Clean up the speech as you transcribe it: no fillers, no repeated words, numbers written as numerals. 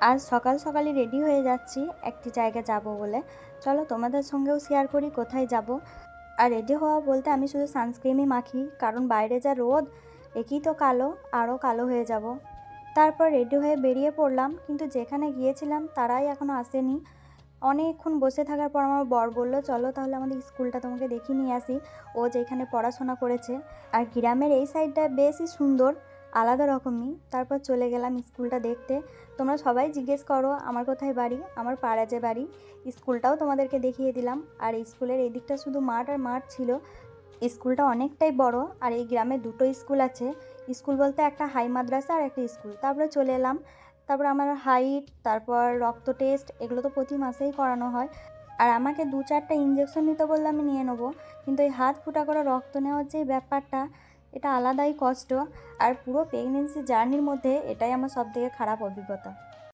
আজ সকাল সকালই রেডি হয়ে যাচ্ছি একটি জায়গায় যাব বলে। চলো তোমাদের সঙ্গেও শেয়ার করি কোথায় যাব। আর রেডি হওয়া বলতে আমি শুধু সানস্ক্রিনই মাখি, কারণ বাইরে যা রোদ, একই তো কালো, আরও কালো হয়ে যাব। তারপর রেডি হয়ে বেরিয়ে পড়লাম, কিন্তু যেখানে গিয়েছিলাম তারাই এখনও আসেনি। অনেকক্ষণ বসে থাকার পর আমার বর বলল, চলো তাহলে আমাদের স্কুলটা তোমাকে দেখিয়ে নিয়ে আসি, ও যেখানে পড়াশোনা করেছে। আর গ্রামের এই সাইডটা বেশই সুন্দর, আলাদা রকমই। তারপর চলে গেলাম স্কুলটা দেখতে। তোমরা সবাই জিজ্ঞেস করো আমার কোথায় বাড়ি, আমার পাড়া যে বাড়ি। স্কুলটাও তোমাদেরকে দেখিয়ে দিলাম। আর স্কুলের এই দিকটা শুধু মাঠ আর মাঠ ছিল। স্কুলটা অনেকটাই বড়, আর এই গ্রামে দুটো স্কুল আছে। স্কুল বলতে একটা হাই মাদ্রাসা আর একটা স্কুল। তারপরে চলে এলাম। তারপর আমার হাইট, তারপর রক্ত টেস্ট, এগুলো তো প্রতি মাসেই করানো হয়। আর আমাকে 2-4টা ইঞ্জেকশন নিতে বললে আমি নিয়ে নেবো, কিন্তু এই হাত ফুটা করে রক্ত নেওয়ার যে ব্যাপারটা, এটা আলাদাই কষ্ট। আর পুরো প্রেগনেন্সি জার্নির মধ্যে এটাই আমার সবথেকে খারাপ অভিজ্ঞতা।